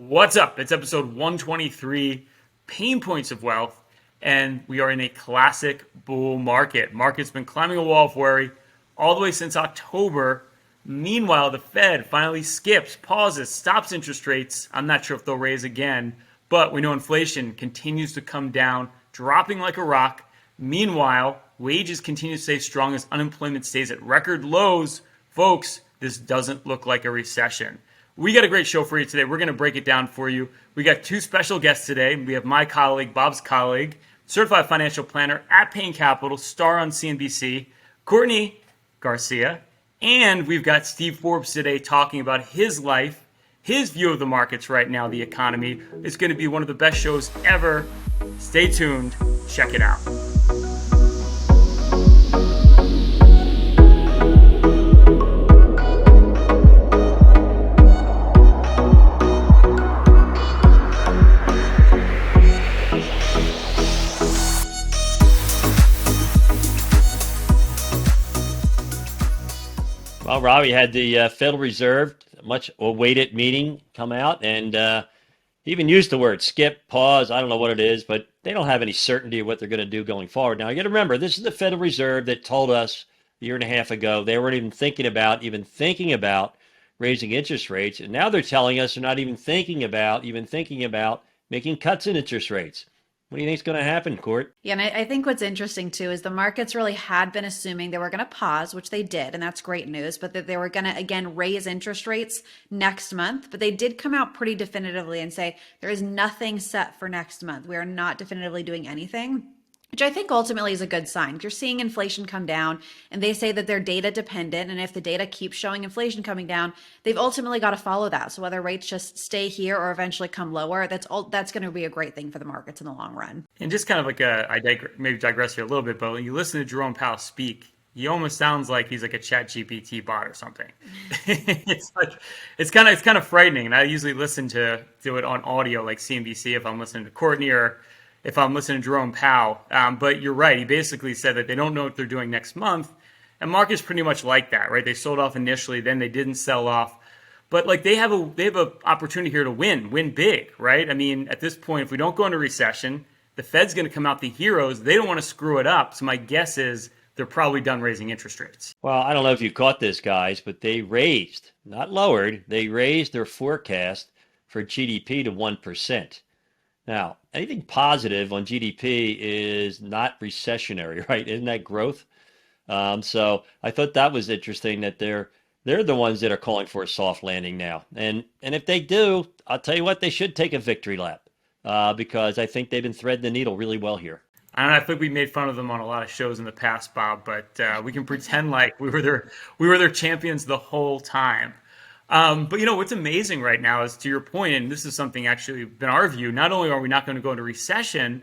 What's up? It's episode 123, Pain Points of Wealth, and we are in a classic bull market. Market's been climbing a wall of worry all the way since October. Meanwhile, the Fed finally skips, pauses, stops interest rates. I'm not sure if they'll raise again, but we know inflation continues to come down, dropping like a rock. Meanwhile, wages continue to stay strong as unemployment stays at record lows. Folks, this doesn't look like a recession. We got a great show for you today. We're going to break it down for you. We got two special guests today. We have my colleague, Bob's colleague, certified financial planner at Payne Capital, star on CNBC, Courtney Garcia. And we've got Steve Forbes today talking about his life, his view of the markets right now, the economy. It's going to be one of the best shows ever. Stay tuned. Check it out. Well, Robbie had the Federal Reserve, much awaited meeting come out, and he even used the word skip, pause. I don't know what it is, but they don't have any certainty of what they're going to do going forward. Now, you got to remember, this is the Federal Reserve that told us a year and a half ago they weren't even thinking about raising interest rates, and now they're telling us they're not even thinking about making cuts in interest rates. What do you think is going to happen, Court? Yeah, and I think what's interesting too is the markets really had been assuming they were going to pause, which they did, and that's great news, but that they were going to again raise interest rates next month. But they did come out pretty definitively and say there is nothing set for next month. We are not definitively doing anything, which I think ultimately is a good sign. You're seeing inflation come down, and they say that they're data dependent, and if the data keeps showing inflation coming down, they've ultimately got to follow that. So whether rates just stay here or eventually come lower, that's going to be a great thing for the markets in the long run. And just kind of like maybe digress here a little bit, but when you listen to Jerome Powell speak, he almost sounds like he's like a Chat GPT bot or something. it's kind of frightening. And I usually listen to it on audio, like CNBC, if I'm listening to Courtney or if I'm listening to Jerome Powell. But you're right. He basically said that they don't know what they're doing next month. And markets pretty much like that, right? They sold off initially, then they didn't sell off. But like they have a opportunity here to win big, right? I mean, at this point, if we don't go into recession, the Fed's going to come out the heroes. They don't want to screw it up. So my guess is they're probably done raising interest rates. Well, I don't know if you caught this, guys, but they raised, not lowered, they raised their forecast for GDP to 1%. Now, anything positive on GDP is not recessionary, right? Isn't that growth? So I thought that was interesting that they're the ones that are calling for a soft landing now. And if they do, I'll tell you what, they should take a victory lap because I think they've been threading the needle really well here. I don't know. I think we made fun of them on a lot of shows in the past, Bob, but we can pretend like we were their champions the whole time. But you know what's amazing right now is, to your point, and this is something actually been our view. Not only are we not going to go into recession,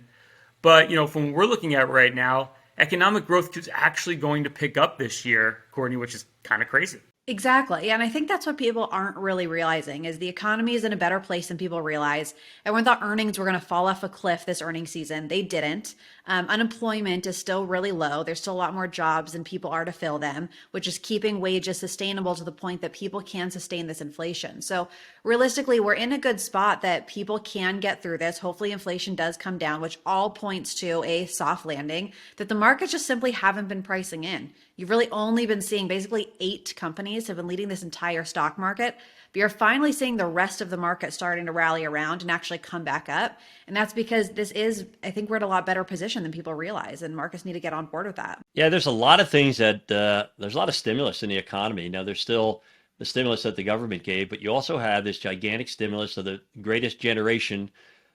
but you know from what we're looking at right now, economic growth is actually going to pick up this year, Courtney, which is kind of crazy. Exactly. And I think that's what people aren't really realizing is the economy is in a better place than people realize. Everyone thought earnings were going to fall off a cliff this earnings season. They didn't. Unemployment is still really low. There's still a lot more jobs than people are to fill them, which is keeping wages sustainable to the point that people can sustain this inflation. So realistically, we're in a good spot that people can get through this. Hopefully inflation does come down, which all points to a soft landing that the markets just simply haven't been pricing in. You've really only been seeing basically 8 companies have been leading this entire stock market. But you're finally seeing the rest of the market starting to rally around and actually come back up. And that's because I think we're in a lot better position than people realize, and markets need to get on board with that. Yeah, there's a lot of things there's a lot of stimulus in the economy. Now, there's still the stimulus that the government gave, but you also have this gigantic stimulus of the greatest generation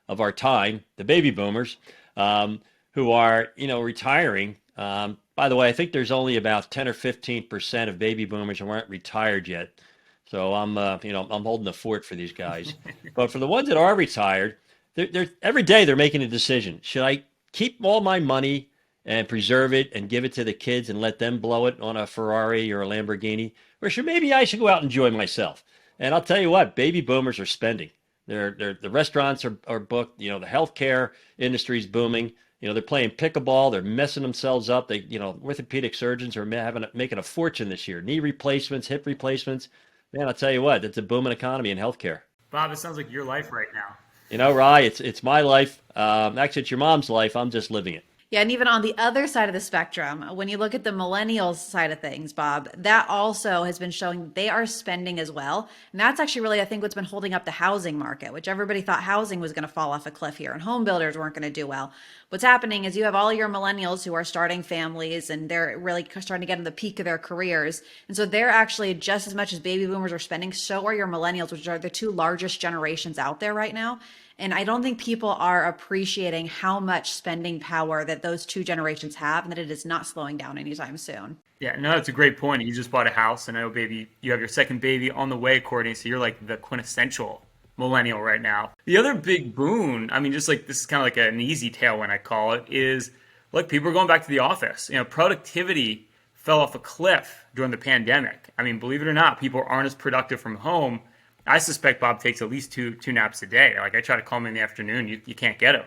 of our time, the baby boomers, who are, retiring. By the way, I think there's only about 10 or 15% of baby boomers who aren't retired yet. So I'm holding the fort for these guys. But for the ones that are retired, they're every day they're making a decision. Should I keep all my money and preserve it and give it to the kids and let them blow it on a Ferrari or a Lamborghini? Or maybe I should go out and enjoy myself? And I'll tell you what, baby boomers are spending. The restaurants are booked. The healthcare industry is booming. They're playing pickleball. They're messing themselves up. Orthopedic surgeons are making a fortune this year. Knee replacements, hip replacements. Man, I'll tell you what, it's a booming economy in healthcare. Bob, it sounds like your life right now. Rye, it's my life. Actually, it's your mom's life. I'm just living it. Yeah, and even on the other side of the spectrum, when you look at the millennials side of things, Bob, that also has been showing they are spending as well. And that's actually really, I think, what's been holding up the housing market, which everybody thought housing was going to fall off a cliff here and home builders weren't going to do well. What's happening is you have all your millennials who are starting families and they're really starting to get in the peak of their careers. And so they're actually just as much as baby boomers are spending, so are your millennials, which are the two largest generations out there right now. And I don't think people are appreciating how much spending power that those two generations have and that it is not slowing down anytime soon. Yeah, no, that's a great point. You just bought a house, and I know, baby, you have your second baby on the way, Courtney. So you're like the quintessential millennial right now. The other big boon, I mean, just like this is kind of like an easy tailwind, I call it, is look, people are going back to the office. Productivity fell off a cliff during the pandemic. I mean, believe it or not, people aren't as productive from home. I suspect Bob takes at least two naps a day. Like I try to call him in the afternoon, you can't get him.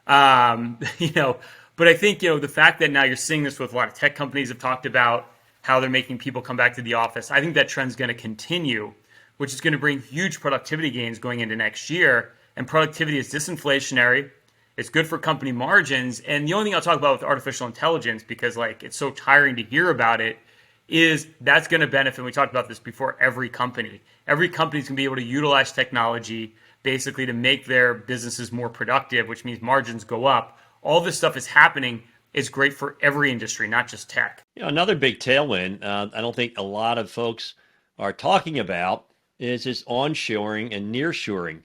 But I think the fact that now you're seeing this with a lot of tech companies have talked about how they're making people come back to the office. I think that trend's going to continue, which is going to bring huge productivity gains going into next year. And productivity is disinflationary. It's good for company margins. And the only thing I'll talk about with artificial intelligence, because it's so tiring to hear about it, is that's going to benefit. We talked about this before. Every company is going to be able to utilize technology basically to make their businesses more productive, which means margins go up. All this stuff is happening. It's great for every industry, not just tech. Another big tailwind I don't think a lot of folks are talking about is this onshoring and nearshoring.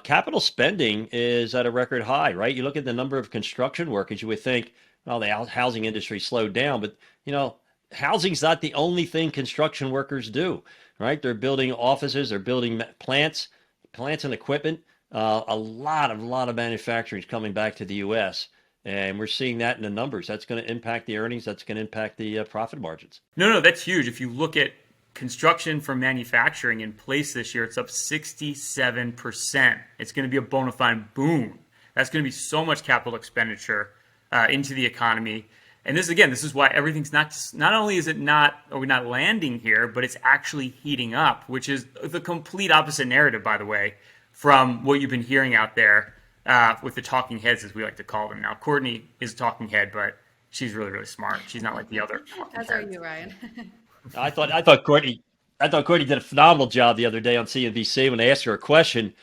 Capital spending is at a record high, right? You look at the number of construction workers, you would think, well, the housing industry slowed down, but housing's not the only thing construction workers do, right? They're building offices, they're building plants and equipment. A lot of manufacturing is coming back to the U.S., and we're seeing that in the numbers. That's going to impact the earnings. That's going to impact the profit margins. No, that's huge. If you look at construction for manufacturing in place this year, it's up 67%. It's going to be a bona fide boom. That's going to be so much capital expenditure into the economy. And this is why everything's not only is it not, are we not landing here, but it's actually heating up, which is the complete opposite narrative, by the way, from what you've been hearing out there with the talking heads, as we like to call them. Now, Courtney is a talking head, but she's really, really smart. She's not like the other talking As heads. are you, Ryan. I thought Courtney did a phenomenal job the other day on CNBC when they asked her a question.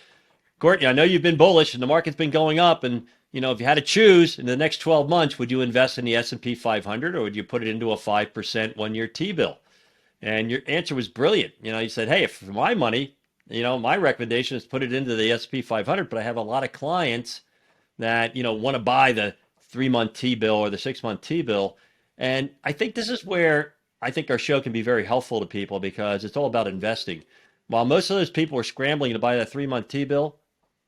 Courtney, I know you've been bullish and the market's been going up, and if you had to choose in the next 12 months, would you invest in the S&P 500 or would you put it into a 5% one-year T-bill? And your answer was brilliant. You said, hey, if for my money, my recommendation is put it into the S&P 500, but I have a lot of clients that, want to buy the 3-month T-bill or the 6-month T-bill. And I think this is where I think our show can be very helpful to people because it's all about investing. While most of those people are scrambling to buy that 3-month T-bill,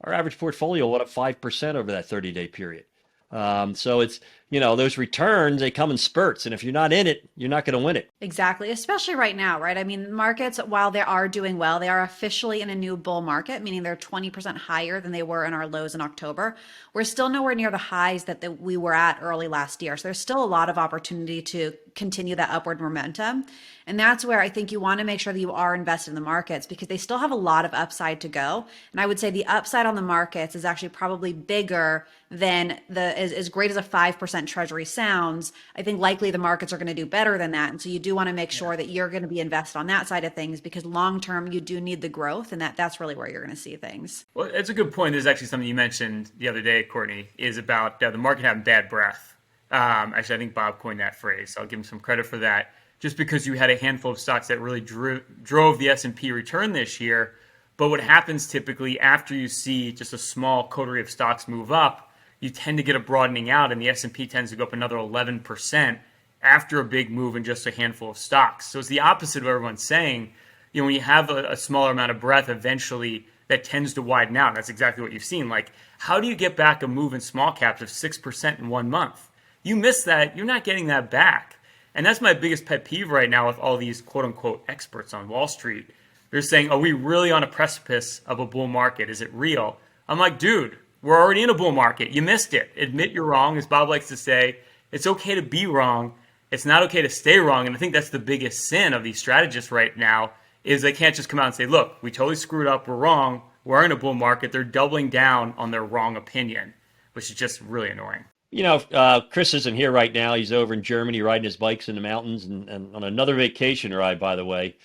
our average portfolio went up 5% over that 30-day period. So it's, those returns, they come in spurts. And if you're not in it, you're not going to win it. Exactly. Especially right now, right? I mean, markets, while they are doing well, they are officially in a new bull market, meaning they're 20% higher than they were in our lows in October. We're still nowhere near the highs that we were at early last year. So there's still a lot of opportunity to continue that upward momentum. And that's where I think you want to make sure that you are invested in the markets because they still have a lot of upside to go. And I would say the upside on the markets is actually probably bigger than as great as a 5% treasury sounds. I think likely the markets are going to do better than that. And so you do want to make sure that you're going to be invested on that side of things because long term you do need the growth and that's really where you're going to see things. Well, it's a good point. There's actually something you mentioned the other day, Courtney, is about the market having bad breath. Actually, I think Bob coined that phrase. So I'll give him some credit for that. Just because you had a handful of stocks that really drove the S&P return this year. But what happens typically after you see just a small coterie of stocks move up, you tend to get a broadening out and the S&P tends to go up another 11% after a big move in just a handful of stocks. So it's the opposite of what everyone's saying. When you have a smaller amount of breadth, eventually that tends to widen out. That's exactly what you've seen. Like, how do you get back a move in small caps of 6% in 1 month? You miss that, you're not getting that back. And that's my biggest pet peeve right now with all these quote unquote experts on Wall Street. They're saying, are we really on a precipice of a bull market? Is it real? I'm like, dude, we're already in a bull market. You missed it. Admit you're wrong. As Bob likes to say, it's okay to be wrong. It's not okay to stay wrong. And I think that's the biggest sin of these strategists right now is they can't just come out and say, look, we totally screwed up. We're wrong. we're in a bull market, they're doubling down on their wrong opinion, which is just really annoying. Chris isn't here right now. He's over in Germany riding his bikes in the mountains and on another vacation ride, by the way.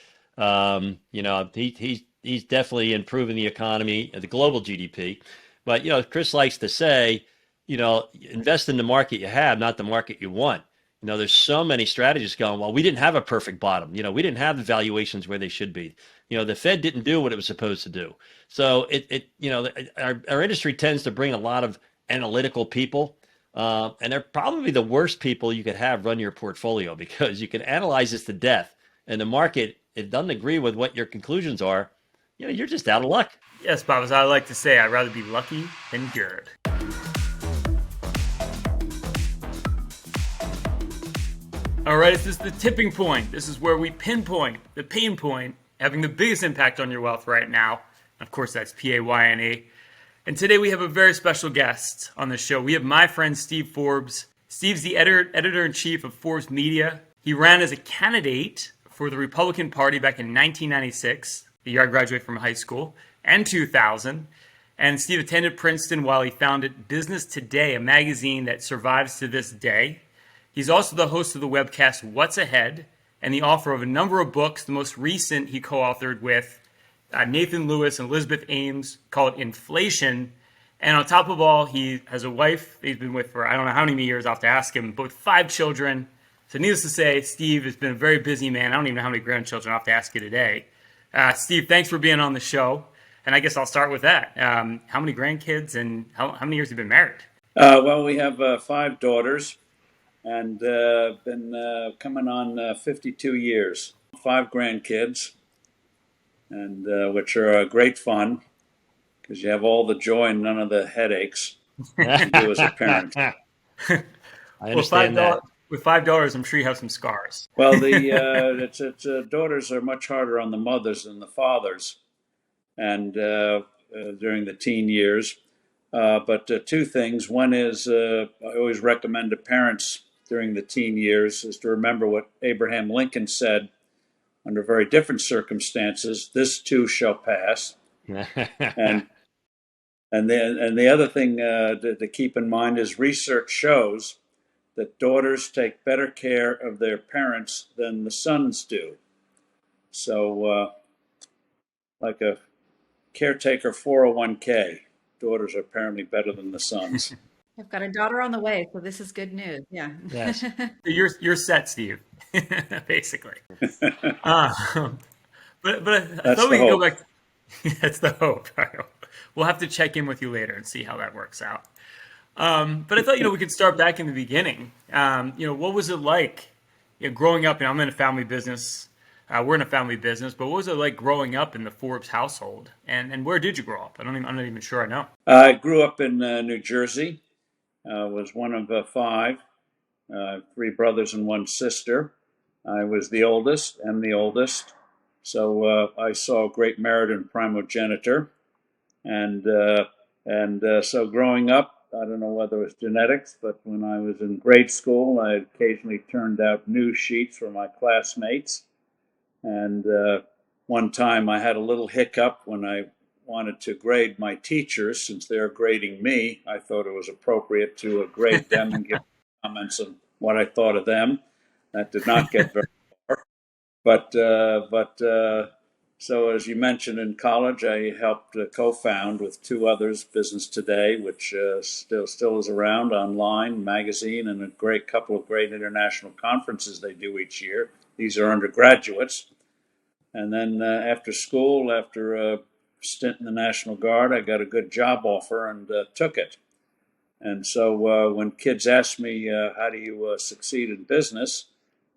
He's definitely improving the economy, the global GDP. But, Chris likes to say, invest in the market you have, not the market you want. There's so many strategies going, well, we didn't have a perfect bottom. We didn't have the valuations where they should be. The Fed didn't do what it was supposed to do. So our industry tends to bring a lot of analytical people. And they're probably the worst people you could have run your portfolio because you can analyze this to death. And the market, it doesn't agree with what your conclusions are. You're just out of luck. Yes, Bob, as I like to say, I'd rather be lucky than good. All right, this is the tipping point. This is where we pinpoint the pain point having the biggest impact on your wealth right now. Of course, that's PAYNE. And today we have a very special guest on the show. We have my friend Steve Forbes. Steve's the editor-in-chief of Forbes Media. He ran as a candidate for the Republican Party back in 1996, the year I graduated from high school, and 2000. And Steve attended Princeton while he founded Business Today, a magazine that survives to this day. He's also the host of the webcast What's Ahead and the author of a number of books. The most recent he co-authored with Nathan Lewis and Elizabeth Ames, called Inflation. And on top of all, he has a wife he's been with for I don't know how many years, I'll have to ask him, but with 5 children. So needless to say, Steve has been a very busy man. I don't even know how many grandchildren. I'll have to ask you today. Steve, thanks for being on the show. And I guess I'll start with that. How many grandkids and how many years have you been married? Well, we have 5 daughters and been coming on 52 years. 5 grandkids, and which are great fun because you have all the joy and none of the headaches you do as a parent. I understand that. With $5, I'm sure you have some scars. Well, the daughters are much harder on the mothers than the fathers, and during the teen years. But 2 things. One is I always recommend to parents during the teen years is to remember what Abraham Lincoln said under very different circumstances. This too shall pass. and the other thing to keep in mind is research shows that daughters take better care of their parents than the sons do. So like a caretaker 401k, daughters are apparently better than the sons. I've got a daughter on the way, so this is good news. Yeah. Yes. You're set, Steve, basically. But I thought we could go back. That's the hope. We'll have to check in with you later and see how that works out. But I thought we could start back in the beginning. What was it like growing up? And I'm in a family business. We're in a family business, but what was it like growing up in the Forbes household? And where did you grow up? I'm not even sure I know. I grew up in New Jersey. Was one of 5, 3 brothers and 1 sister. I was the oldest, am the oldest. So I saw great merit in primogeniture. And so growing up, I don't know whether it was genetics, but when I was in grade school, I occasionally turned out news sheets for my classmates. And one time I had a little hiccup when I wanted to grade my teachers. Since they're grading me, I thought it was appropriate to grade them and give comments on what I thought of them. That did not get very far. But so as you mentioned, in college, I helped co-found with 2 others Business Today, which still is around online, magazine, and a couple of great international conferences they do each year. These are undergraduates. And then after school, after a stint in the National Guard, I got a good job offer and took it. And so when kids ask me, how do you succeed in business,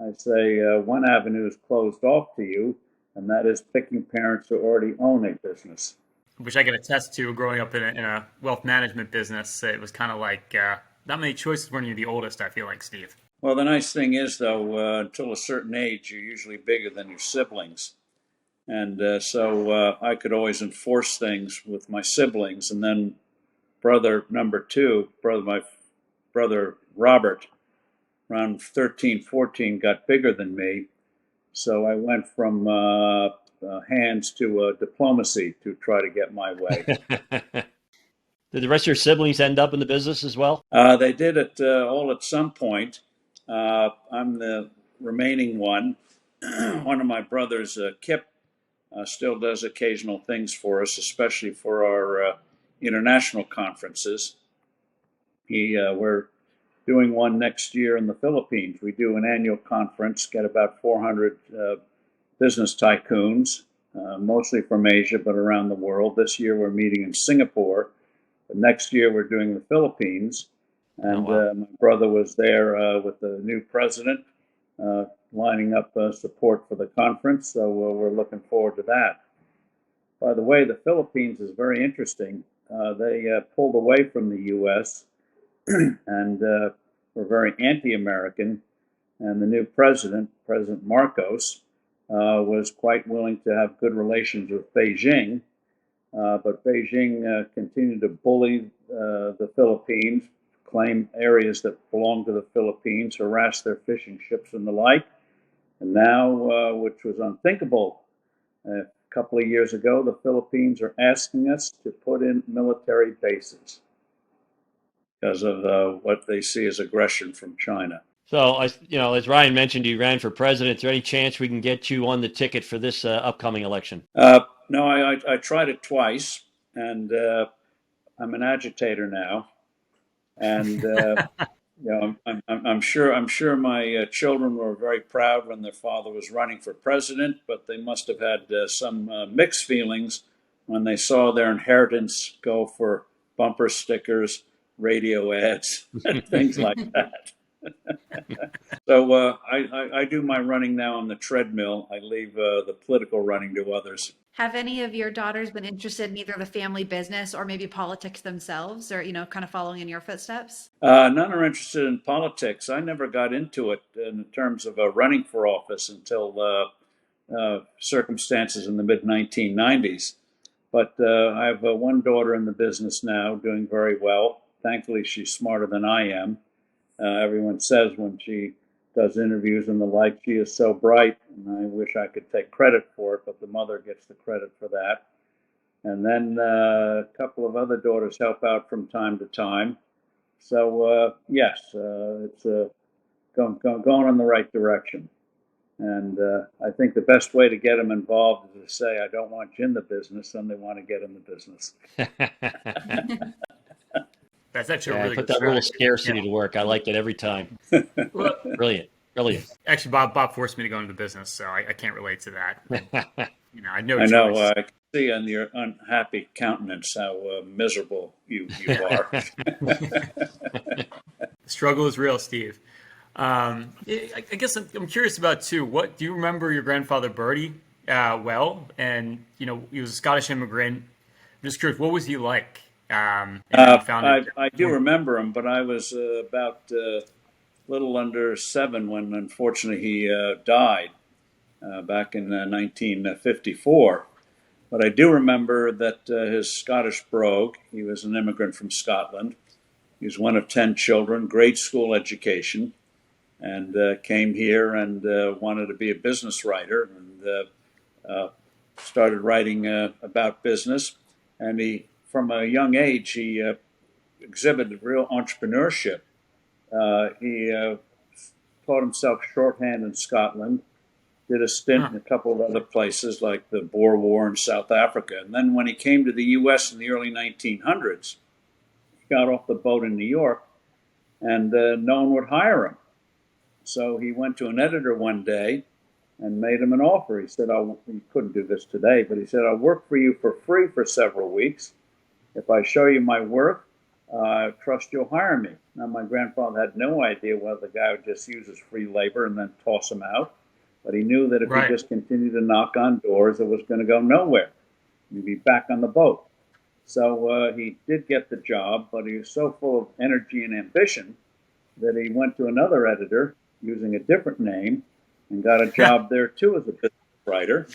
I say one avenue is closed off to you, and that is picking parents who already own a business. Which I can attest to growing up in a wealth management business. It was kind of like not many choices when you're the oldest, I feel like, Steve. Well, the nice thing is, though, until a certain age, you're usually bigger than your siblings. And so I could always enforce things with my siblings. And then brother number 2, my brother Robert, around 13, 14, got bigger than me. So I went from hands to diplomacy to try to get my way. Did the rest of your siblings end up in the business as well? They did it all at some point. I'm the remaining one. One of my brothers, Kip, still does occasional things for us, especially for our international conferences. We're doing one next year in the Philippines. We do an annual conference, get about 400 business tycoons, mostly from Asia, but around the world. This year we're meeting in Singapore. But next year we're doing the Philippines. And my brother was there with the new president, lining up support for the conference. So we're looking forward to that. By the way, the Philippines is very interesting. They pulled away from the U.S. and were very anti-American. And the new president, President Marcos, was quite willing to have good relations with Beijing. But Beijing continued to bully the Philippines, claim areas that belong to the Philippines, harass their fishing ships and the like. And now, which was unthinkable a couple of years ago, the Philippines are asking us to put in military bases because of what they see as aggression from China. So, as Ryan mentioned, you ran for president. Is there any chance we can get you on the ticket for this upcoming election? No, I tried it twice, and I'm an agitator now. And I'm sure my children were very proud when their father was running for president, but they must have had some mixed feelings when they saw their inheritance go for bumper stickers, radio ads, and things like that. So I do my running now on the treadmill. I leave the political running to others. Have any of your daughters been interested in either the family business or maybe politics themselves, or, kind of following in your footsteps? None are interested in politics. I never got into it in terms of running for office until circumstances in the mid-1990s. But I have one daughter in the business now, doing very well. Thankfully, she's smarter than I am. Everyone says when she does interviews and the like, she is so bright, and I wish I could take credit for it, but the mother gets the credit for that. And then a couple of other daughters help out from time to time. So yes, it's going in the right direction. And I think the best way to get them involved is to say, I don't want you in the business, and they want to get in the business. That's actually a really put good that rule strategy. scarcity to work. I like it every time. Brilliant. Actually, Bob forced me to go into the business, so I can't relate to that. I know. I know. I can see on your unhappy countenance how miserable you are. The struggle is real, Steve. I guess I'm curious about too. What do you remember your grandfather Bertie well? And he was a Scottish immigrant. I'm just curious, what was he like? I do remember him, but I was about a little under 7 when, unfortunately, he died back in 1954. But I do remember that his Scottish brogue, he was an immigrant from Scotland. He was one of 10 children, grade school education, and came here and wanted to be a business writer, and started writing about business. And from a young age, he exhibited real entrepreneurship. He taught himself shorthand in Scotland, did a stint in a couple of other places like the Boer War in South Africa. And then when he came to the U.S. in the early 1900s, he got off the boat in New York, and no one would hire him. So he went to an editor one day and made him an offer. He said, he couldn't do this today, but he said, I'll work for you for free for several weeks. If I show you my work, I trust you'll hire me. Now, my grandfather had no idea whether the guy would just use his free labor and then toss him out. But he knew that if he just continued to knock on doors, it was going to go nowhere. He'd be back on the boat. So he did get the job, but he was so full of energy and ambition that he went to another editor using a different name and got a job there too as a business writer.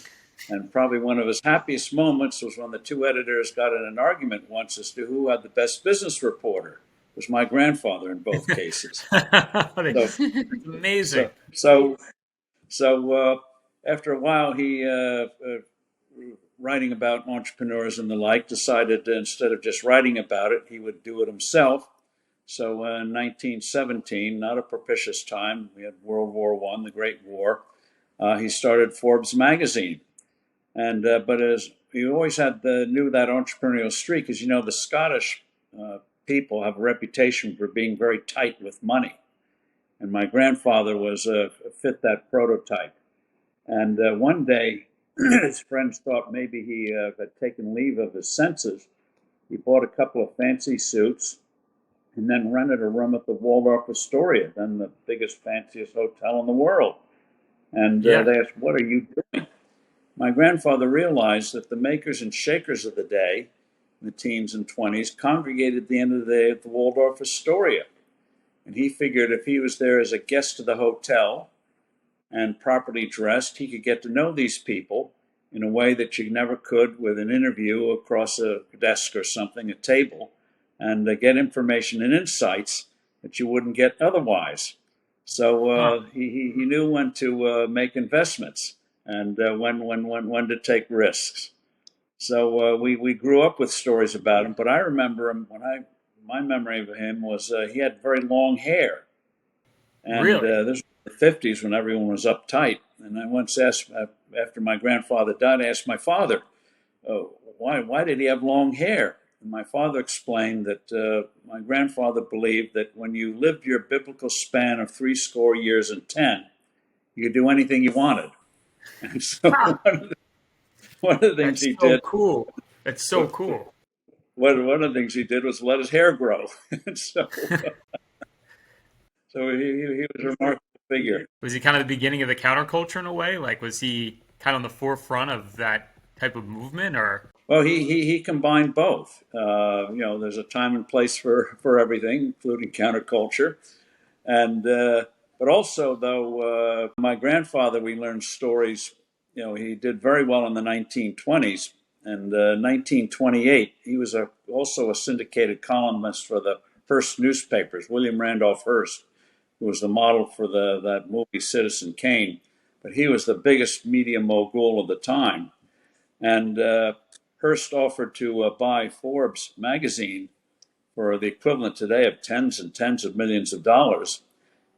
And probably one of his happiest moments was when the two editors got in an argument once as to who had the best business reporter. It was my grandfather in both cases. That's amazing. So after a while, he writing about entrepreneurs and the like, decided that instead of just writing about it, he would do it himself. So in 1917, not a propitious time, we had World War I, the Great War, he started Forbes magazine. And but as he always knew that entrepreneurial streak, as you know, the Scottish people have a reputation for being very tight with money. And my grandfather fit that prototype. And one day, his friends thought maybe he had taken leave of his senses. He bought a couple of fancy suits and then rented a room at the Waldorf Astoria, then the biggest, fanciest hotel in the world. And they asked, "What are you doing?" My grandfather realized that the makers and shakers of the day, the teens and 20s, congregated at the end of the day at the Waldorf Astoria. And he figured if he was there as a guest of the hotel and properly dressed, he could get to know these people in a way that you never could with an interview across a desk or something, a table, and get information and insights that you wouldn't get otherwise. So he knew when to make investments and when to take risks. So we grew up with stories about him, but I remember him my memory of him was he had very long hair. And Really? this was the 50s when everyone was uptight. And I once asked, after my grandfather died, I asked my father, why did he have long hair? And my father explained that my grandfather believed that when you lived your biblical span of 80 years and 10, you could do anything you wanted. And so one of the things That's he so did, cool. That's so cool. one of the things he did was let his hair grow. And so he was a remarkable figure. Was he kind of the beginning of the counterculture in a way? Like, was he kind of on the forefront of that type of movement, or? Well, he combined both. There's a time and place for everything, including counterculture. And but also, though, my grandfather, we learned stories. He did very well in the 1920s. And 1928, he was also a syndicated columnist for the Hearst newspapers, William Randolph Hearst, who was the model for that movie Citizen Kane. But he was the biggest media mogul of the time. And Hearst offered to buy Forbes magazine for the equivalent today of tens and tens of millions of dollars.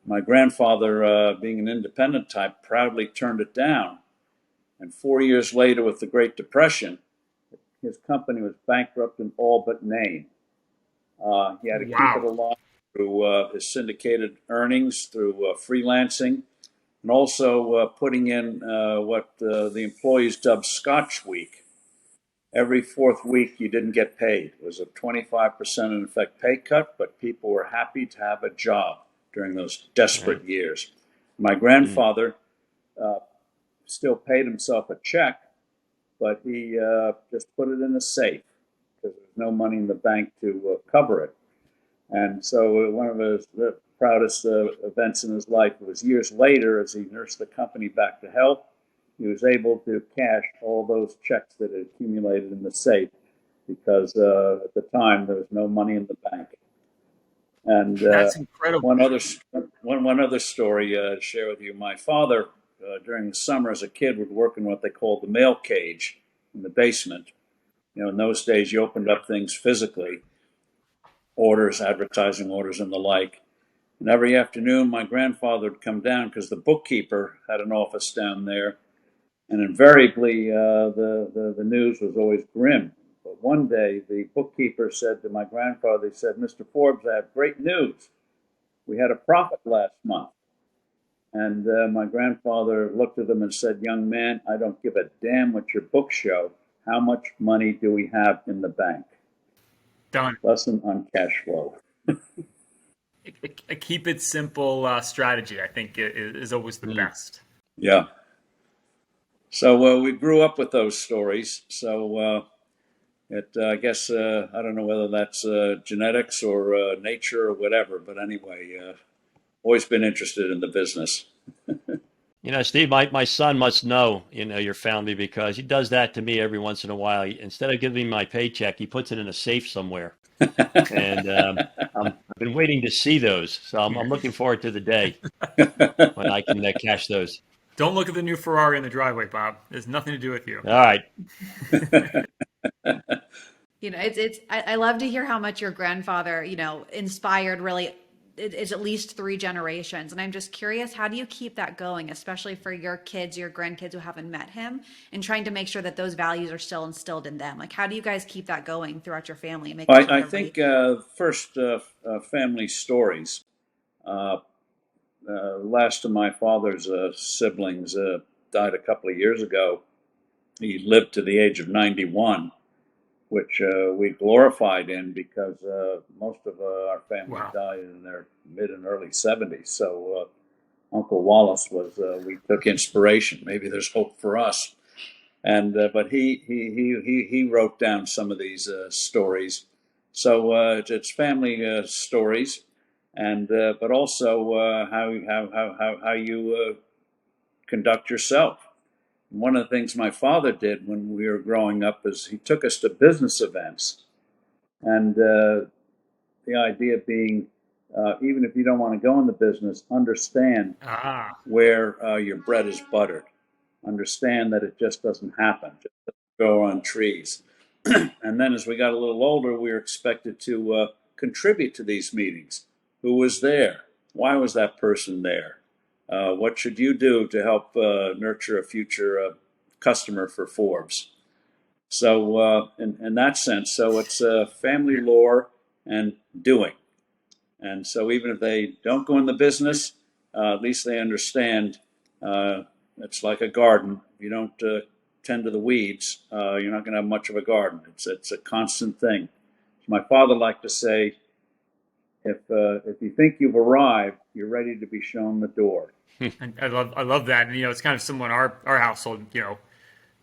My grandfather, being an independent type, proudly turned it down. And 4 years later, with the Great Depression, his company was bankrupt in all but name. He had to keep it Wow. alive through his syndicated earnings, through freelancing, and also putting in what the employees dubbed Scotch Week. Every fourth week, you didn't get paid. It was a 25% in effect pay cut, but people were happy to have a job during those desperate Right. years. My Mm. grandfather still paid himself a check, but he just put it in a safe because there was no money in the bank to cover it. And so one of the proudest events in his life was years later, as he nursed the company back to health, he was able to cash all those checks that had accumulated in the safe because at the time there was no money in the bank. And That's incredible. one other story to share with you. My father, during the summer as a kid, would work in what they called the mail cage in the basement. In those days, you opened up things physically, orders, advertising orders, and the like. And every afternoon, my grandfather would come down because the bookkeeper had an office down there. And invariably, the news was always grim. But one day, the bookkeeper said to my grandfather, he said, "Mr. Forbes, I have great news. We had a profit last month." And my grandfather looked at him and said, "Young man, I don't give a damn what your books show. How much money do we have in the bank?" Done. Lesson on cash flow. A keep it simple strategy, I think, is always the Mm. best. Yeah. So we grew up with those stories. So I guess, I don't know whether that's genetics or nature or whatever, but anyway, always been interested in the business. Steve, my son must know, your family because he does that to me every once in a while. Instead of giving me my paycheck, he puts it in a safe somewhere. And I've been waiting to see those. So I'm looking forward to the day when I can cash those. Don't look at the new Ferrari in the driveway, Bob. There's nothing to do with you. All right. I love to hear how much your grandfather, inspired really is at least three generations. And I'm just curious, how do you keep that going, especially for your kids, your grandkids who haven't met him, and trying to make sure that those values are still instilled in them? Like, how do you guys keep that going throughout your family and making I, sure I everybody? think first family stories. Uh, last of my father's siblings died a couple of years ago. He lived to the age of 91, which we glorified in because most of our family Wow. died in their mid and early 70s. So Uncle Wallace we took inspiration. Maybe there's hope for us. And but he wrote down some of these stories. So it's family stories, and but also how you conduct yourself. One of the things my father did when we were growing up is he took us to business events, and the idea being, even if you don't want to go in the business, understand Ah, where your bread is buttered. Understand that it just doesn't happen, just doesn't grow on trees. And then as we got a little older, we were expected to contribute to these meetings. Who was there? Why was that person there? What should you do to help nurture a future customer for Forbes? So, in that sense, so it's family lore and doing. And so, even if they don't go in the business, at least they understand it's like a garden. If you don't tend to the weeds, you're not going to have much of a garden. It's a constant thing. My father liked to say, if you think you've arrived, you're ready to be shown the door. and I love that. And it's kind of similar in our household.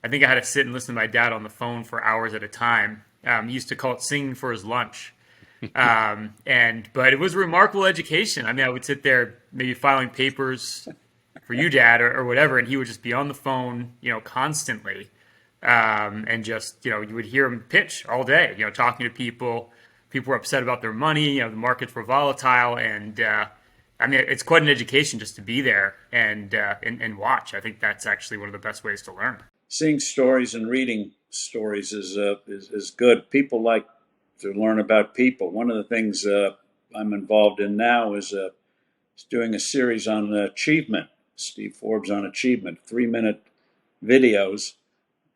I think I had to sit and listen to my dad on the phone for hours at a time. He used to call it singing for his lunch. But it was a remarkable education. I mean, I would sit there maybe filing papers for you, Dad, or whatever, and he would just be on the phone, constantly, and just you would hear him pitch all day, talking to people. People were upset about their money. The markets were volatile, and I mean, it's quite an education just to be there and watch. I think that's actually one of the best ways to learn. Seeing stories and reading stories is good. People like to learn about people. One of the things I'm involved in now is doing a series on achievement. Steve Forbes on achievement, 3-minute videos,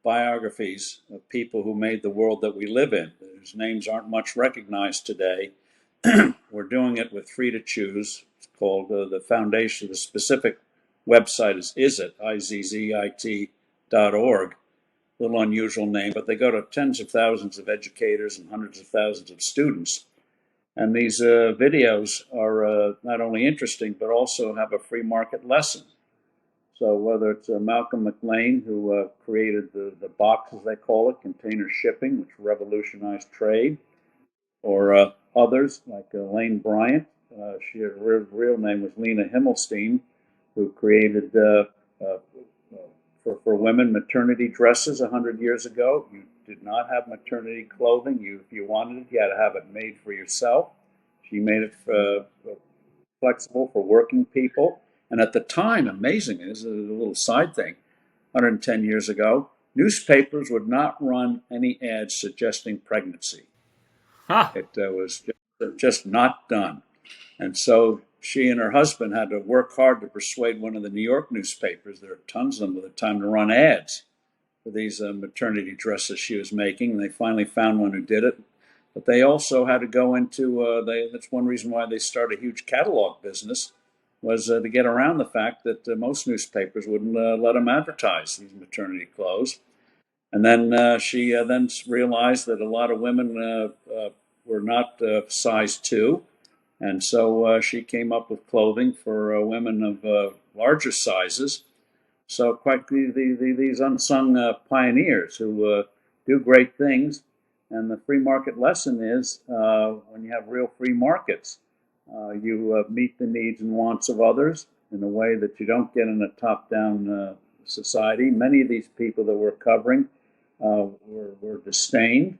biographies of people who made the world that we live in, whose names aren't much recognized today. We're doing it with Free to Choose. It's called the foundation. The specific website is IZZIT.org. A little unusual name, but they go to tens of thousands of educators and hundreds of thousands of students. And these videos are not only interesting, but also have a free market lesson. So whether it's Malcolm McLean, who created the box, as they call it, container shipping, which revolutionized trade, or others like Elaine Bryant. Her real name was Lena Himmelstein, who created for women maternity dresses 100 years ago. You did not have maternity clothing. If you wanted it, you had to have it made for yourself. She made it flexible for working people. And at the time, amazingly, this is a little side thing, 110 years ago, newspapers would not run any ads suggesting pregnancy. Huh. It was just not done. And so she and her husband had to work hard to persuade one of the New York newspapers, there are tons of them at the time, to run ads for these maternity dresses she was making. And they finally found one who did it. But they also had to go into, that's one reason why they started a huge catalog business, was to get around the fact that most newspapers wouldn't let them advertise these maternity clothes. And then she then realized that a lot of women were not size 2. And so she came up with clothing for women of larger sizes. So quite these unsung pioneers who do great things. And the free market lesson is when you have real free markets, you meet the needs and wants of others in a way that you don't get in a top-down society. Many of these people that we're covering were disdained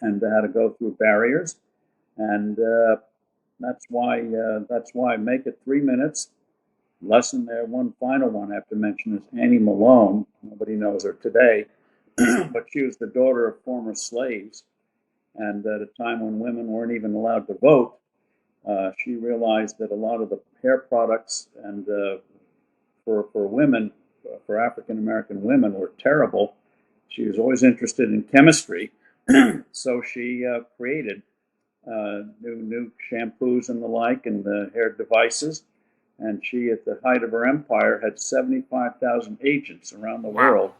and had to go through barriers. And that's why make it 3 minutes. lesson there. One final one I have to mention is Annie Malone. Nobody knows her today, but she was the daughter of former slaves. And at a time when women weren't even allowed to vote, she realized that a lot of the hair products and for women, for African American women, were terrible. She was always interested in chemistry, so she created new shampoos and the like and the hair devices. And she, at the height of her empire, had 75,000 agents around the Wow. world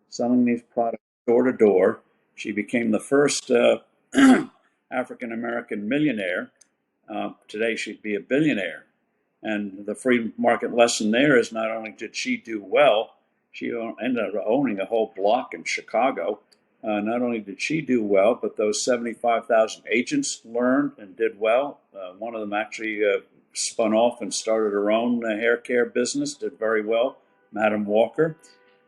selling these products door to door. She became the first African American millionaire. Today, she'd be a billionaire. And the free market lesson there is not only did she do well, she ended up owning a whole block in Chicago. Not only did she do well, but those 75,000 agents learned and did well. One of them actually spun off and started her own hair care business, did very well, Madam Walker.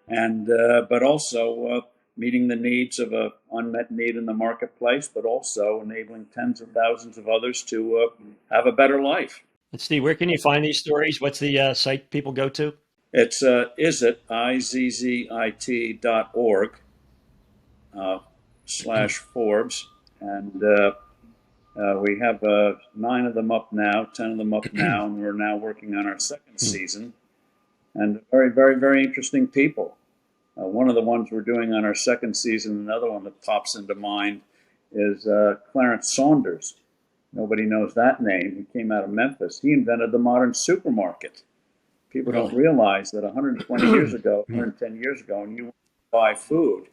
And but also meeting the needs of an unmet need in the marketplace, but also enabling tens of thousands of others to have a better life. And Steve, where can you find these stories? What's the site people go to? It's izzit.org /Forbes. And we have 9 of them up now, 10 of them up now, and we're now working on our second season. And very, very, very interesting people. One of the ones we're doing on our second season, another one that pops into mind, is Clarence Saunders. Nobody knows that name. He came out of Memphis. He invented the modern supermarket. People don't realize that 120 years ago, 110 years ago, when you wanted to buy food,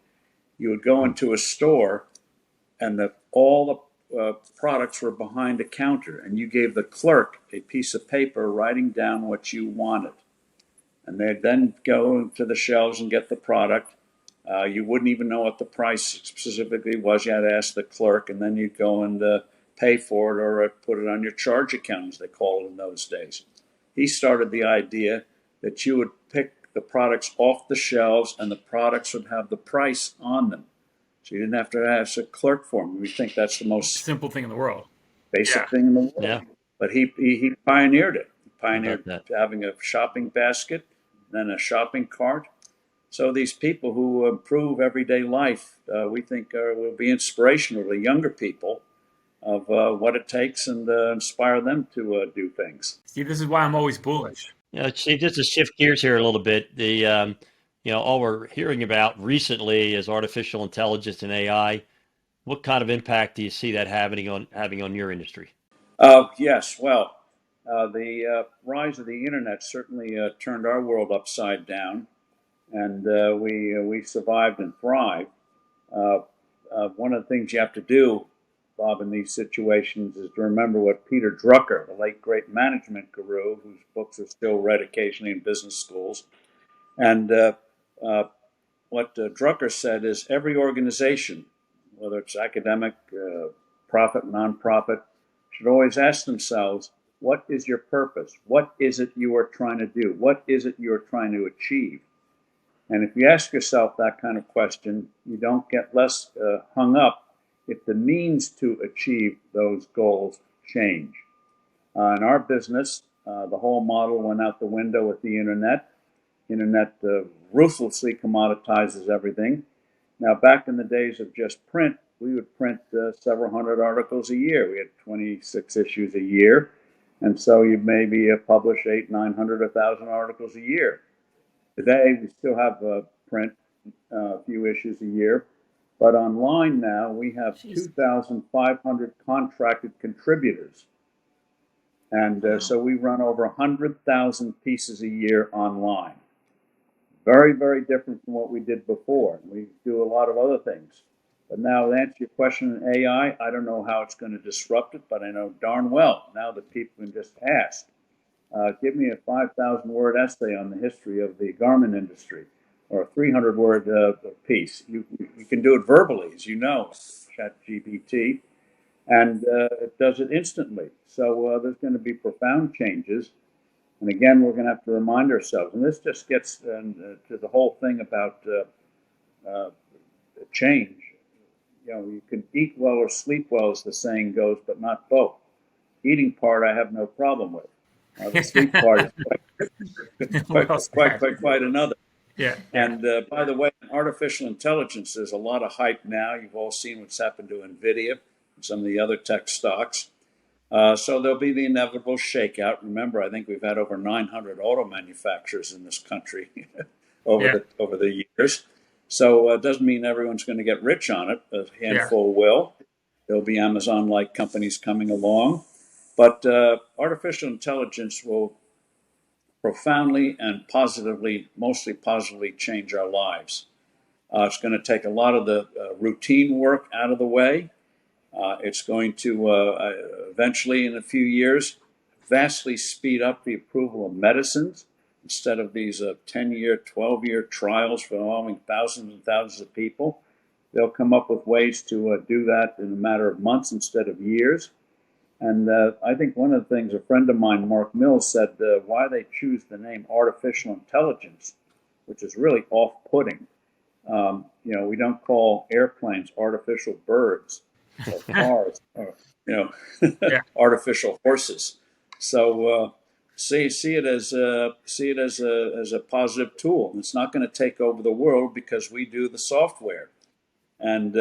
you would go into a store and all the products were behind a counter, and you gave the clerk a piece of paper writing down what you wanted. And they'd then go to the shelves and get the product. You wouldn't even know what the price specifically was. You had to ask the clerk, and then you'd go and pay for it or put it on your charge account, as they call it in those days. He started the idea that you would pick the products off the shelves and the products would have the price on them. So you didn't have to ask a clerk for them. We think that's the most Simple thing in the world. basic Yeah. thing in the world. Yeah. But he pioneered it. He How pioneered about having a shopping basket, then a shopping cart. So these people who improve everyday life, we think will be inspirational to younger people of what it takes and inspire them to do things. Steve, this is why I'm always bullish. Steve, just to shift gears here a little bit, all we're hearing about recently is artificial intelligence and AI. What kind of impact do you see that having on your industry? Yes, well, the rise of the internet certainly turned our world upside down, and we survived and thrived. One of the things you have to do, Bob, in these situations is to remember what Peter Drucker, the late great management guru, whose books are still read occasionally in business schools, and what Drucker said is every organization, whether it's academic, profit, nonprofit, should always ask themselves, what is your purpose? What is it you are trying to do? What is it you are trying to achieve? And if you ask yourself that kind of question, you don't get less hung up if the means to achieve those goals change. In our business, the whole model went out the window with the internet. Internet ruthlessly commoditizes everything. Now, back in the days of just print, we would print several hundred articles a year. We had 26 issues a year. And so you maybe publish 800, 900, 1,000 articles a year. Today, we still have print, a few issues a year. But online now, we have 2,500 contracted contributors. And so we run over 100,000 pieces a year online. Very, very different from what we did before. We do a lot of other things. But now, to answer your question on AI, I don't know how it's going to disrupt it, but I know darn well now that people can just ask. Give me a 5,000-word essay on the history of the garment industry, or a 300-word piece. You can do it verbally, as you know, ChatGPT, and it does it instantly. So there's going to be profound changes. And again, we're going to have to remind ourselves, and this just gets to the whole thing about change. You know, you can eat well or sleep well, as the saying goes, but not both. Eating part I have no problem with. The sweet part is What else? quite another. Yeah. And by the way, in artificial intelligence, there's a lot of hype now. You've all seen what's happened to NVIDIA and some of the other tech stocks. So there'll be the inevitable shakeout. Remember, I think we've had over 900 auto manufacturers in this country over the years. So it doesn't mean everyone's going to get rich on it. A handful will. There'll be Amazon-like companies coming along. But artificial intelligence will profoundly and positively, mostly positively, change our lives. It's going to take a lot of the routine work out of the way. It's going to eventually, in a few years, vastly speed up the approval of medicines. Instead of these 10-year, 12-year trials involving thousands and thousands of people, they'll come up with ways to do that in a matter of months instead of years. And I think one of the things a friend of mine, Mark Mills, said why they choose the name artificial intelligence, which is really off-putting. We don't call airplanes artificial birds or cars, or, artificial horses. So see it as a positive tool. It's not going to take over the world because we do the software, and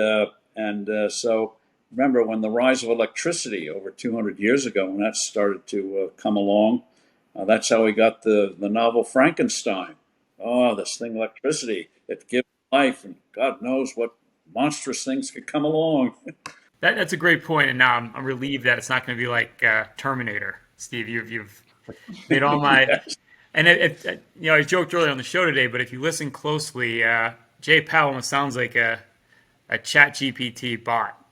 so. Remember when the rise of electricity over 200 years ago, when that started to come along, that's how we got the novel Frankenstein. Oh, this thing, electricity, it gives life, and God knows what monstrous things could come along. That's a great point, and now I'm relieved that it's not going to be like Terminator, Steve. You've made all my Yes. and I joked earlier on the show today, but if you listen closely, Jay Powell almost sounds like a Chat GPT bot.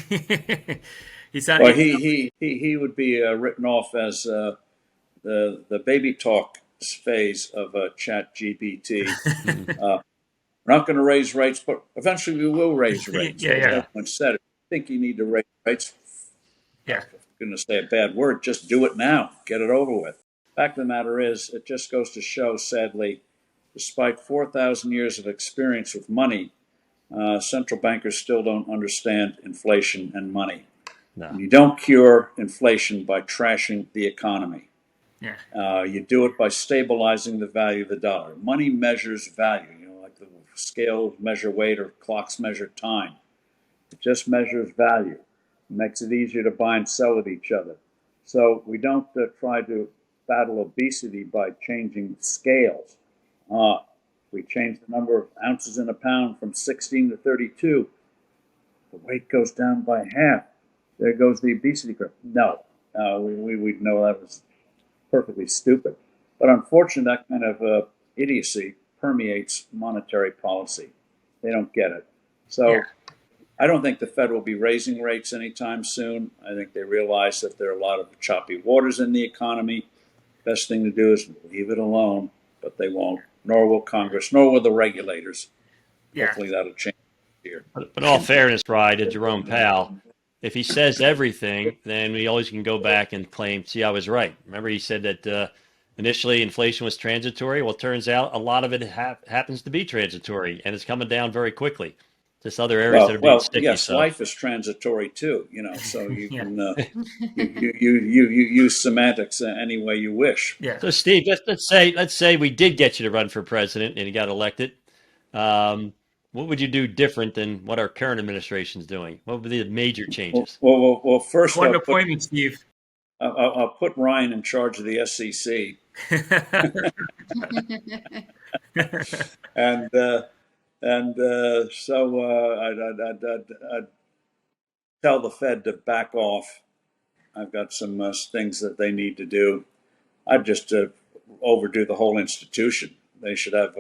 Well, he would be written off as the baby talk phase of Chat GPT. We're not going to raise rates, but eventually we will raise rates. Yeah. Everyone said, if you think you need to raise rates, Yeah. I'm going to say a bad word, just do it now. Get it over with. Fact of the matter is, it just goes to show, sadly, despite 4,000 years of experience with money, central bankers still don't understand inflation and money. No. And you don't cure inflation by trashing the economy. Yeah. You do it by stabilizing the value of the dollar. Money measures value, like the scales measure weight or clocks measure time. It just measures value. It makes it easier to buy and sell with each other. So we don't try to battle obesity by changing scales. We change the number of ounces in a pound from 16 to 32. The weight goes down by half. There goes the obesity curve. No, we know that was perfectly stupid. But unfortunately, that kind of idiocy permeates monetary policy. They don't get it. So I don't think the Fed will be raising rates anytime soon. I think they realize that there are a lot of choppy waters in the economy. Best thing to do is leave it alone, but they won't. Nor will Congress, nor will the regulators. Yeah. Hopefully that'll change here. But in all fairness, Ryan, to Jerome Powell, if he says everything, then we always can go back and claim, see, I was right. Remember, he said that initially inflation was transitory. Well, it turns out a lot of it happens to be transitory, and it's coming down very quickly. Just other areas that are being sticky. Yes, so. life is transitory too. So you can you use semantics any way you wish. Yeah. So, Steve, let's say we did get you to run for president and you got elected. What would you do different than what our current administration is doing? What would be the major changes? Well, first One appointment, Steve. I'll put Ryan in charge of the SEC, and so I'd tell the Fed to back off. I've got some things that they need to do. I'd just overdo the whole institution. They should have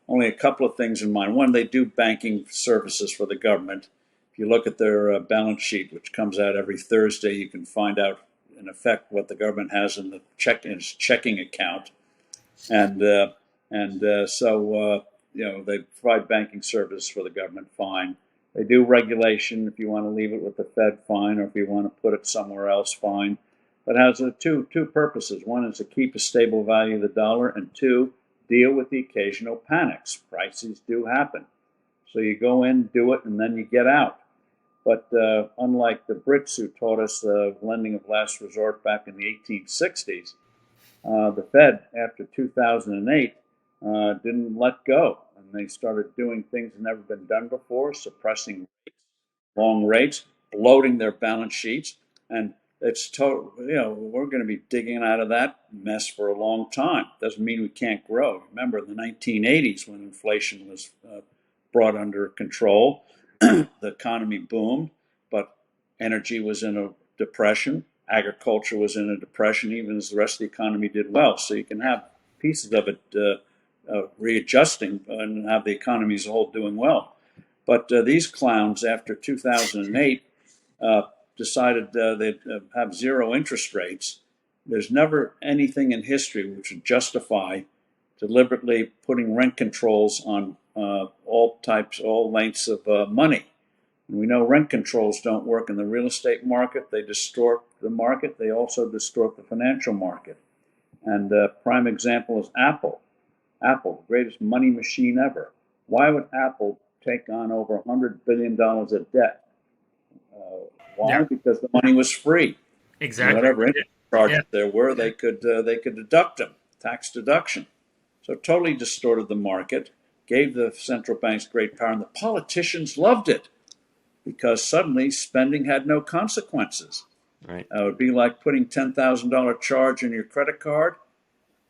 only a couple of things in mind. One, they do banking services for the government. If you look at their balance sheet, which comes out every Thursday, you can find out, in effect, what the government has in its checking account. And so they provide banking services for the government, fine. They do regulation. If you want to leave it with the Fed, fine. Or if you want to put it somewhere else, fine. But it has two purposes. One is to keep a stable value of the dollar, and two, deal with the occasional panics. Crises do happen. So you go in, do it, and then you get out. But unlike the Brits who taught us lending of last resort back in the 1860s, the Fed, after 2008, didn't let go. And they started doing things that never been done before, suppressing long rates, bloating their balance sheets. And it's total, we're going to be digging out of that mess for a long time. Doesn't mean we can't grow. Remember in the 1980s when inflation was brought under control, the economy boomed, but energy was in a depression. Agriculture was in a depression, even as the rest of the economy did well. So you can have pieces of it readjusting and have the economy as a whole doing well. But these clowns, after 2008, decided they'd have zero interest rates. There's never anything in history which would justify deliberately putting rent controls on all lengths of money. And we know rent controls don't work in the real estate market. They distort the market. They also distort the financial market. And prime example is Apple. Apple, the greatest money machine ever. Why would Apple take on over $100 billion of debt? Why? Yeah, Because the money was free. And exactly. whatever interest charges Yeah, there were, they could deduct them, tax deduction. So it totally distorted the market, gave the central banks great power, and the politicians loved it because suddenly spending had no consequences. Right. It would be like putting $10,000 charge on your credit card,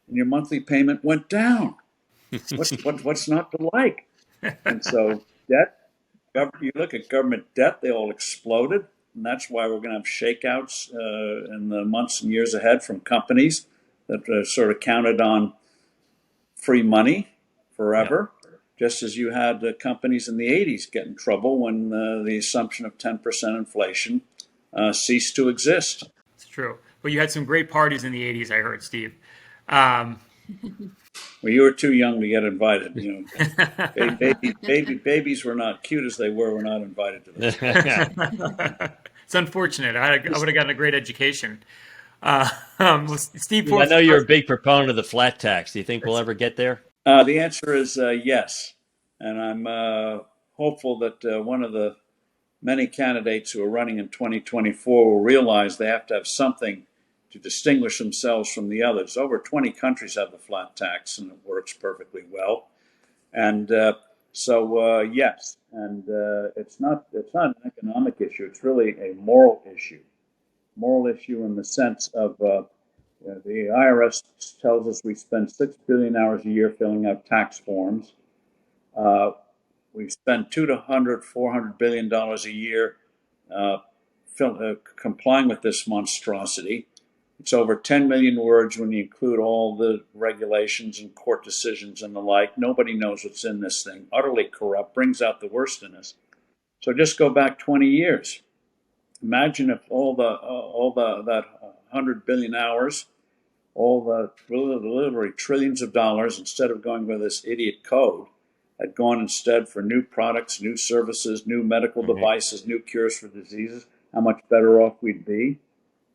and your monthly payment went down. What's not to like? And so debt, you look at government debt, they all exploded. And that's why we're going to have shakeouts in the months and years ahead from companies that sort of counted on free money forever, just as you had companies in the 80s get in trouble when the assumption of 10% inflation ceased to exist. it's true. But you had some great parties in the 80s, I heard, Steve. Um, Well, you were too young to get invited. Babies were not cute as they were not invited to those. it's unfortunate. I would have gotten a great education. Steve Steve, I Forbes. know you're a big proponent of the flat tax. Do you think we'll ever get there? The answer is yes. And I'm hopeful that one of the many candidates who are running in 2024 will realize they have to have something to distinguish themselves from the others. Over 20 countries have the flat tax, and it works perfectly well. And yes, and it's not an economic issue. It's really a moral issue. Moral issue in the sense of the IRS tells us we spend 6 billion hours a year filling out tax forms. We spend $400 billion a year complying with this monstrosity. It's over 10 million words when you include all the regulations and court decisions and the like. Nobody knows what's in this thing. Utterly corrupt, brings out the worst in us. So just go back 20 years. Imagine if all that 100 billion hours, all the literally trillions of dollars, instead of going with this idiot code, had gone instead for new products, new services, new medical devices, new cures for diseases, how much better off we'd be.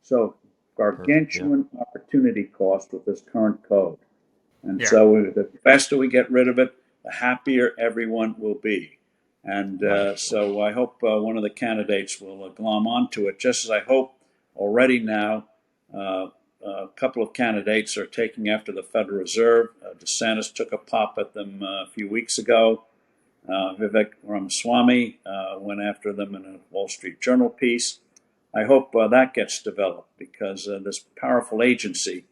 So gargantuan opportunity cost with this current code. And so the faster we get rid of it, the happier everyone will be. And so I hope one of the candidates will glom onto it, just as I hope already now a couple of candidates are taking after the Federal Reserve. DeSantis took a pop at them a few weeks ago. Vivek Ramaswamy went after them in a Wall Street Journal piece. I hope that gets developed because this powerful agency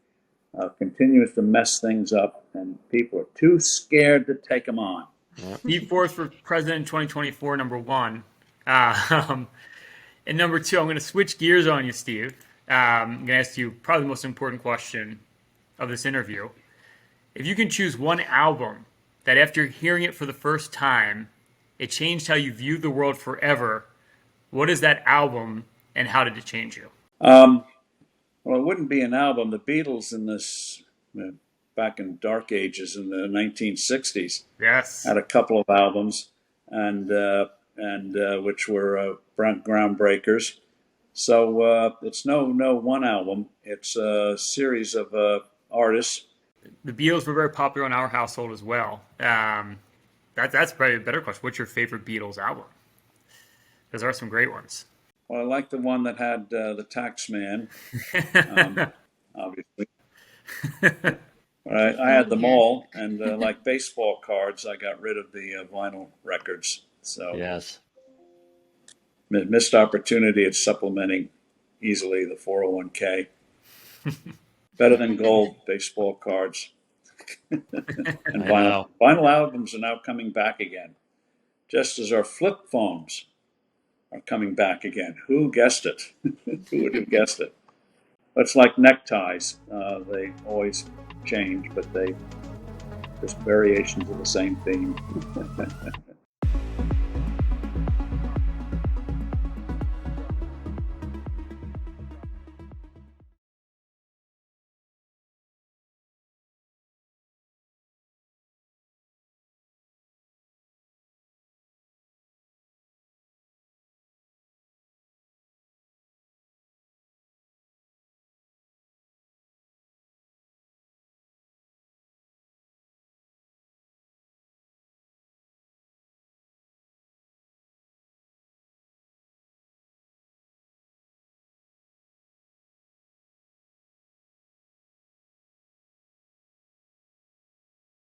continues to mess things up, and people are too scared to take them on. Steve Forbes for president in 2024, number one. And number two, I'm going to switch gears on you, Steve. I'm going to ask you probably the most important question of this interview. If you can choose one album that after hearing it for the first time, it changed how you viewed the world forever, what is that album and how did it change you? Well, it wouldn't be an album. The Beatles in this, back in dark ages in the 1960s, had a couple of albums, and which were groundbreakers. So it's no one album. It's a series of artists. The Beatles were very popular in our household as well. That's probably a better question. What's your favorite Beatles album? Because there are some great ones. Well, I like the one that had the tax man, obviously. I had them Yeah. all, and like baseball cards, I got rid of the vinyl records. So Yes. missed opportunity at supplementing easily the 401k. Better than gold baseball cards. And I know. vinyl albums are now coming back again, just as our flip phones are coming back again. Who guessed it? Who would have guessed it? It's like neckties. They always change, but they just variations of the same theme.